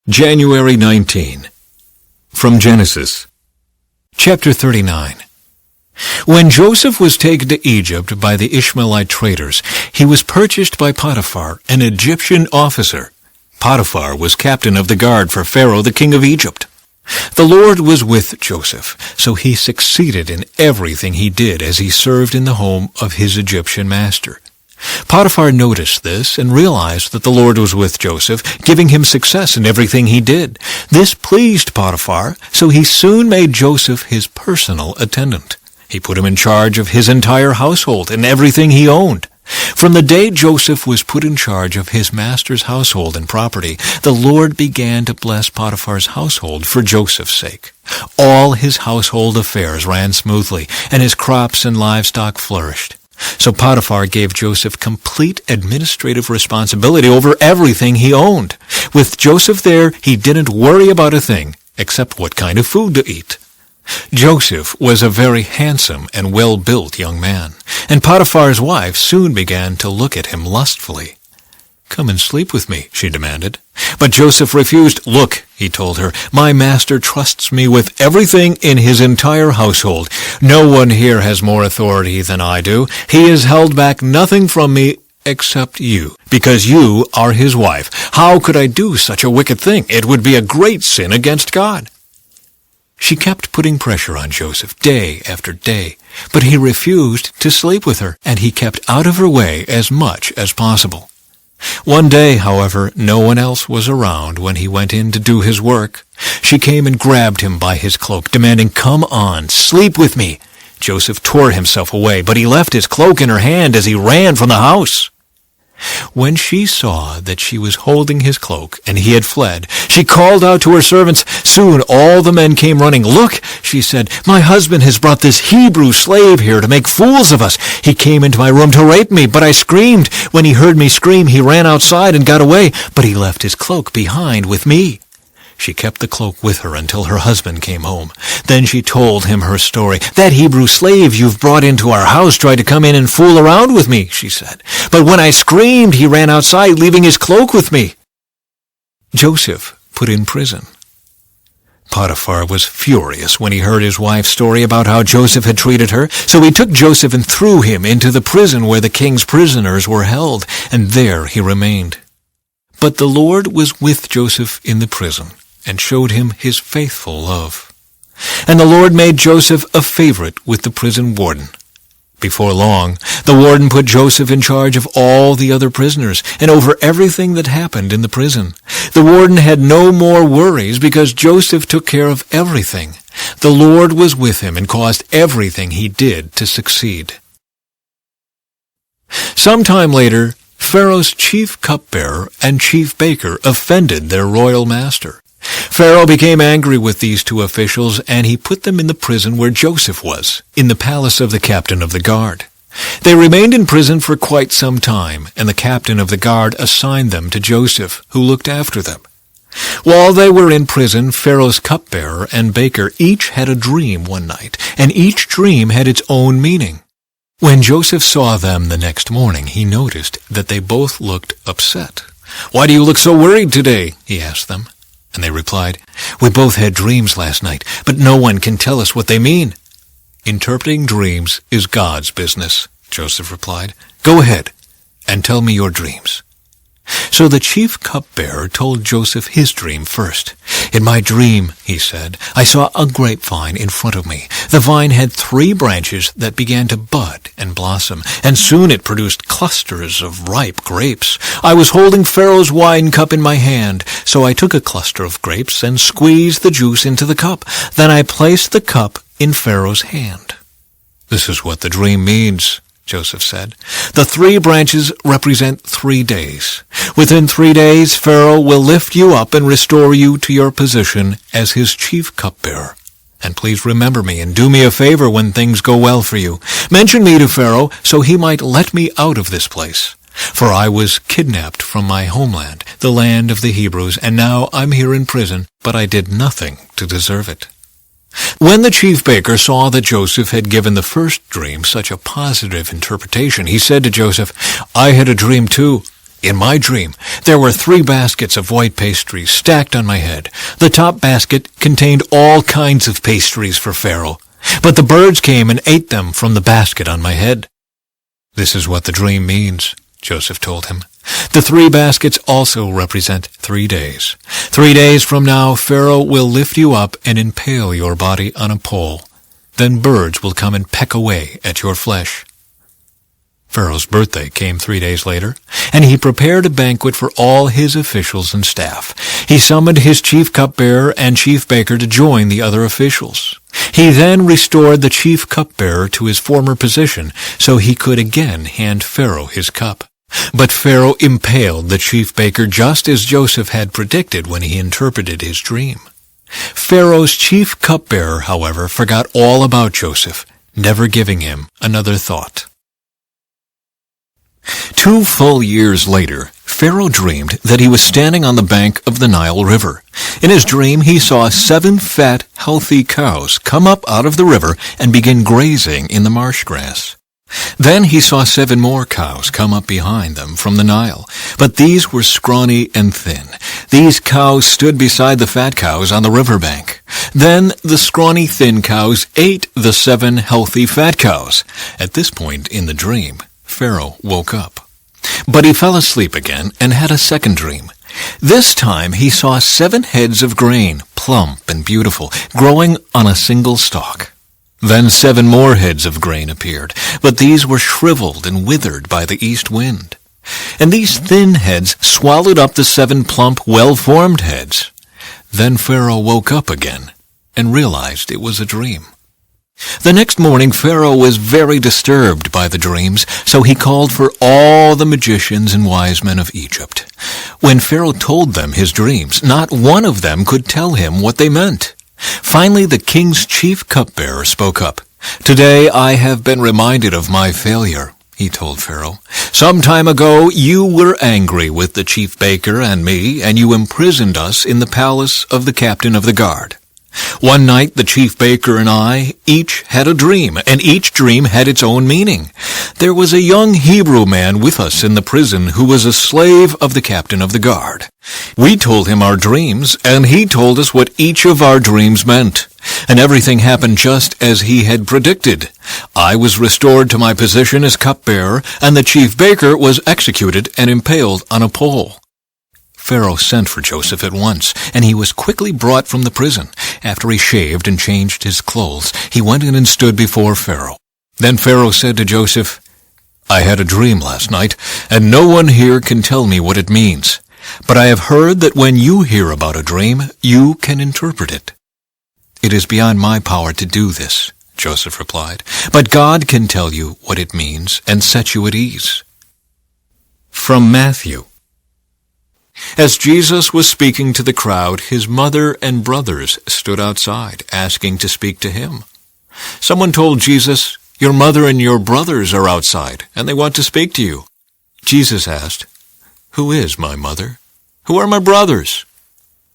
January 19. From Genesis. Chapter 39. When Joseph was taken to Egypt by the Ishmaelite traders, he was purchased by Potiphar, an Egyptian officer. Potiphar was captain of the guard for Pharaoh, the king of Egypt. The Lord was with Joseph, so he succeeded in everything he did as he served in the home of his Egyptian master. Potiphar noticed this and realized that the Lord was with Joseph, giving him success in everything he did. This pleased Potiphar, so he soon made Joseph his personal attendant. He put him in charge of his entire household and everything he owned. From the day Joseph was put in charge of his master's household and property, the Lord began to bless Potiphar's household for Joseph's sake. All his household affairs ran smoothly, and his crops and livestock flourished. So Potiphar gave Joseph complete administrative responsibility over everything he owned. With Joseph there, he didn't worry about a thing, except what kind of food to eat. Joseph was a very handsome and well-built young man, and Potiphar's wife soon began to look at him lustfully. "Come and sleep with me," she demanded. But Joseph refused. "Look," he told her, "my master trusts me with everything in his entire household. No one here has more authority than I do. He has held back nothing from me except you, because you are his wife. How could I do such a wicked thing? It would be a great sin against God." She kept putting pressure on Joseph day after day, but he refused to sleep with her, and he kept out of her way as much as possible. One day, however, no one else was around when he went in to do his work. She came and grabbed him by his cloak, demanding, "Come on, sleep with me." Joseph tore himself away, but he left his cloak in her hand as he ran from the house. When she saw that she was holding his cloak and he had fled, she called out to her servants. Soon all the men came running. "Look," she said, "my husband has brought this Hebrew slave here to make fools of us. He came into my room to rape me, but I screamed. When he heard me scream, he ran outside and got away, but he left his cloak behind with me." She kept the cloak with her until her husband came home. Then she told him her story. "That Hebrew slave you've brought into our house tried to come in and fool around with me," she said. "But when I screamed, he ran outside, leaving his cloak with me." Joseph put in prison. Potiphar was furious when he heard his wife's story about how Joseph had treated her, so he took Joseph and threw him into the prison where the king's prisoners were held, and there he remained. But the Lord was with Joseph in the prison, and showed him his faithful love. And the Lord made Joseph a favorite with the prison warden. Before long, the warden put Joseph in charge of all the other prisoners, and over everything that happened in the prison. The warden had no more worries because Joseph took care of everything. The Lord was with him and caused everything he did to succeed. Sometime later, Pharaoh's chief cupbearer and chief baker offended their royal master. Pharaoh became angry with these two officials, and he put them in the prison where Joseph was, in the palace of the captain of the guard. They remained in prison for quite some time, and the captain of the guard assigned them to Joseph, who looked after them. While they were in prison, Pharaoh's cupbearer and baker each had a dream one night, and each dream had its own meaning. When Joseph saw them the next morning, he noticed that they both looked upset. "Why do you look so worried today?" he asked them. And they replied, "We both had dreams last night, but no one can tell us what they mean." "Interpreting dreams is God's business," Joseph replied. "Go ahead and tell me your dreams." So the chief cupbearer told Joseph his dream first. "In my dream," he said, "I saw a grapevine in front of me. The vine had 3 branches that began to bud and blossom, and soon it produced clusters of ripe grapes. I was holding Pharaoh's wine cup in my hand, so I took a cluster of grapes and squeezed the juice into the cup. Then I placed the cup in Pharaoh's hand." "This is what the dream means," Joseph said. "The 3 branches represent 3 days. Within 3 days, Pharaoh will lift you up and restore you to your position as his chief cupbearer. And please remember me and do me a favor when things go well for you. Mention me to Pharaoh so he might let me out of this place. For I was kidnapped from my homeland, the land of the Hebrews, and now I'm here in prison, but I did nothing to deserve it." When the chief baker saw that Joseph had given the first dream such a positive interpretation, he said to Joseph, "I had a dream too. In my dream, there were 3 baskets of white pastries stacked on my head. The top basket contained all kinds of pastries for Pharaoh, but the birds came and ate them from the basket on my head." "This is what the dream means," Joseph told him. "The 3 baskets also represent 3 days. 3 days from now, Pharaoh will lift you up and impale your body on a pole. Then birds will come and peck away at your flesh." Pharaoh's birthday came 3 days later, and he prepared a banquet for all his officials and staff. He summoned his chief cupbearer and chief baker to join the other officials. He then restored the chief cupbearer to his former position so he could again hand Pharaoh his cup. But Pharaoh impaled the chief baker just as Joseph had predicted when he interpreted his dream. Pharaoh's chief cupbearer, however, forgot all about Joseph, never giving him another thought. 2 full years later, Pharaoh dreamed that he was standing on the bank of the Nile River. In his dream, he saw 7 fat, healthy cows come up out of the river and begin grazing in the marsh grass. Then he saw 7 more cows come up behind them from the Nile, but these were scrawny and thin. These cows stood beside the fat cows on the riverbank. Then the scrawny, thin cows ate the 7 healthy fat cows. At this point in the dream, Pharaoh woke up. But he fell asleep again and had a second dream. This time he saw 7 heads of grain, plump and beautiful, growing on a single stalk. Then 7 more heads of grain appeared, but these were shriveled and withered by the east wind. And these thin heads swallowed up the 7 plump, well-formed heads. Then Pharaoh woke up again and realized it was a dream. The next morning Pharaoh was very disturbed by the dreams, so he called for all the magicians and wise men of Egypt. When Pharaoh told them his dreams, not one of them could tell him what they meant. Finally, the king's chief cupbearer spoke up. "Today I have been reminded of my failure," he told Pharaoh. "Some time ago you were angry with the chief baker and me, and you imprisoned us in the palace of the captain of the guard. One night the chief baker and I each had a dream, and each dream had its own meaning. There was a young Hebrew man with us in the prison who was a slave of the captain of the guard. We told him our dreams, and he told us what each of our dreams meant. And everything happened just as he had predicted. I was restored to my position as cupbearer, and the chief baker was executed and impaled on a pole." Pharaoh sent for Joseph at once, and he was quickly brought from the prison. After he shaved and changed his clothes, he went in and stood before Pharaoh. Then Pharaoh said to Joseph, "I had a dream last night, and no one here can tell me what it means. But I have heard that when you hear about a dream, you can interpret it." "It is beyond my power to do this," Joseph replied, "but God can tell you what it means and set you at ease." From Matthew. As Jesus was speaking to the crowd, his mother and brothers stood outside, asking to speak to him. Someone told Jesus, "Your mother and your brothers are outside, and they want to speak to you." Jesus asked, "Who is my mother? Who are my brothers?"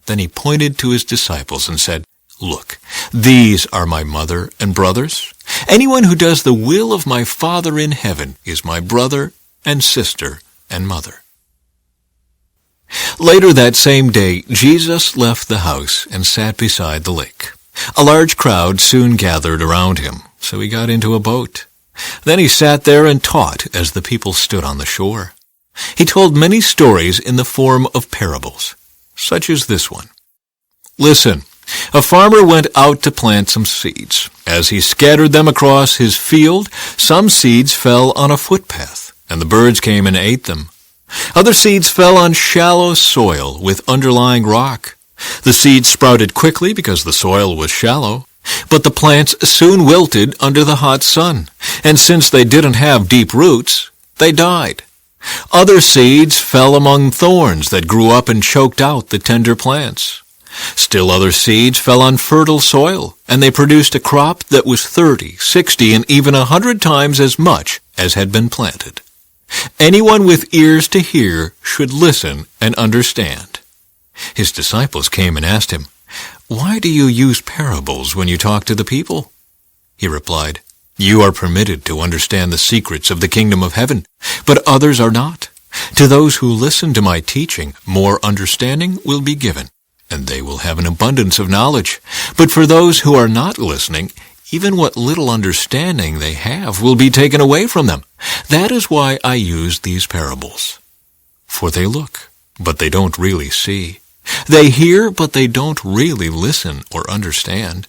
Then he pointed to his disciples and said, "Look, these are my mother and brothers. Anyone who does the will of my Father in heaven is my brother and sister and mother." Later that same day, Jesus left the house and sat beside the lake. A large crowd soon gathered around him, so he got into a boat. Then he sat there and taught as the people stood on the shore. He told many stories in the form of parables, such as this one. "Listen, a farmer went out to plant some seeds. As he scattered them across his field, some seeds fell on a footpath, and the birds came and ate them. Other seeds fell on shallow soil with underlying rock. The seeds sprouted quickly because the soil was shallow, but the plants soon wilted under the hot sun, and since they didn't have deep roots, they died. Other seeds fell among thorns that grew up and choked out the tender plants. Still other seeds fell on fertile soil, and they produced a crop that was 30, 60, and even 100 times as much as had been planted. Anyone with ears to hear should listen and understand." His disciples came and asked him, "Why do you use parables when you talk to the people?" He replied, "You are permitted to understand the secrets of the kingdom of heaven, but others are not. To those who listen to my teaching, more understanding will be given, and they will have an abundance of knowledge. But for those who are not listening, even what little understanding they have will be taken away from them. That is why I use these parables. For they look, but they don't really see. They hear, but they don't really listen or understand.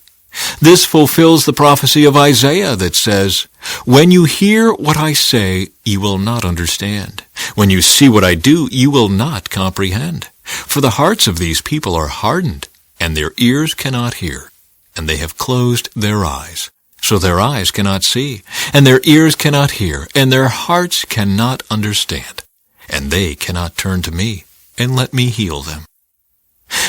This fulfills the prophecy of Isaiah that says, "When you hear what I say, you will not understand. When you see what I do, you will not comprehend. For the hearts of these people are hardened, and their ears cannot hear, and they have closed their eyes. So their eyes cannot see, and their ears cannot hear, and their hearts cannot understand. And they cannot turn to me, and let me heal them.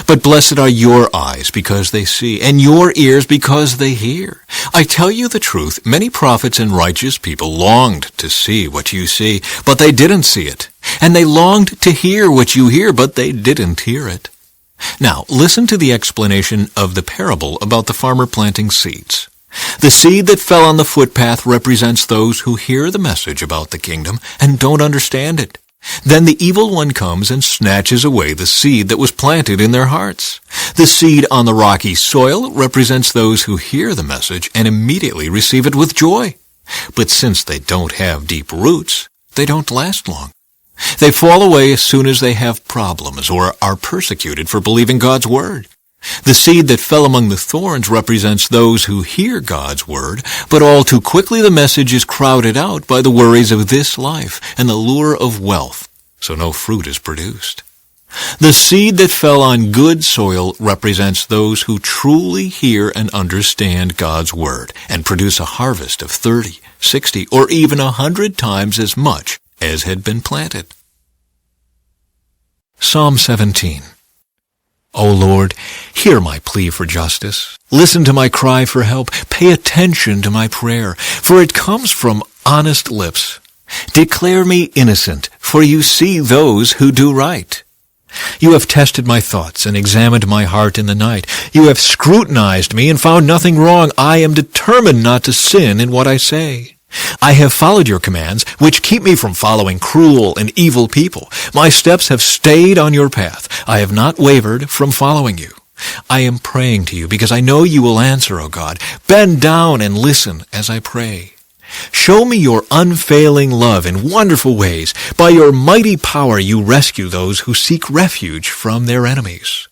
But blessed are your eyes because they see, and your ears because they hear. I tell you the truth, many prophets and righteous people longed to see what you see, but they didn't see it. And they longed to hear what you hear, but they didn't hear it." Now, listen to the explanation of the parable about the farmer planting seeds. The seed that fell on the footpath represents those who hear the message about the kingdom and don't understand it. Then the evil one comes and snatches away the seed that was planted in their hearts. The seed on the rocky soil represents those who hear the message and immediately receive it with joy. But since they don't have deep roots, they don't last long. They fall away as soon as they have problems or are persecuted for believing God's word. The seed that fell among the thorns represents those who hear God's word, but all too quickly the message is crowded out by the worries of this life and the lure of wealth, so no fruit is produced. The seed that fell on good soil represents those who truly hear and understand God's word and produce a harvest of 30, 60, or even 100 times as much as had been planted. Psalm 17. O Lord, hear my plea for justice. Listen to my cry for help. Pay attention to my prayer, for it comes from honest lips. Declare me innocent, for you see those who do right. You have tested my thoughts and examined my heart in the night. You have scrutinized me and found nothing wrong. I am determined not to sin in what I say. I have followed your commands, which keep me from following cruel and evil people. My steps have stayed on your path. I have not wavered from following you. I am praying to you because I know you will answer, O God. Bend down and listen as I pray. Show me your unfailing love in wonderful ways. By your mighty power you rescue those who seek refuge from their enemies.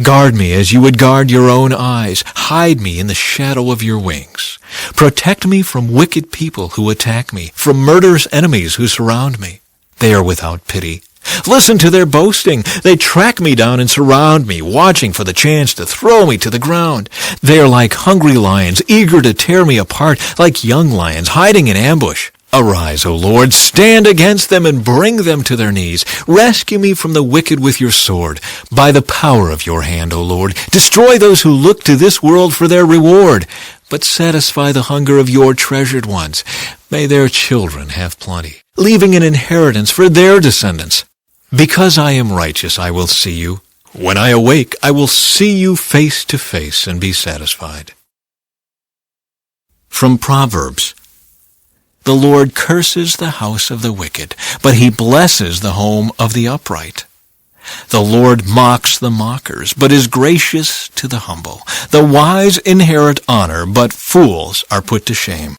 Guard me as you would guard your own eyes. Hide me in the shadow of your wings. Protect me from wicked people who attack me, from murderous enemies who surround me. They are without pity. Listen to their boasting. They track me down and surround me, watching for the chance to throw me to the ground. They are like hungry lions, eager to tear me apart, like young lions hiding in ambush. Arise, O Lord, stand against them and bring them to their knees. Rescue me from the wicked with your sword. By the power of your hand, O Lord, destroy those who look to this world for their reward, but satisfy the hunger of your treasured ones. May their children have plenty, leaving an inheritance for their descendants. Because I am righteous, I will see you. When I awake, I will see you face to face and be satisfied. From Proverbs. The Lord curses the house of the wicked, but he blesses the home of the upright. The Lord mocks the mockers, but is gracious to the humble. The wise inherit honor, but fools are put to shame.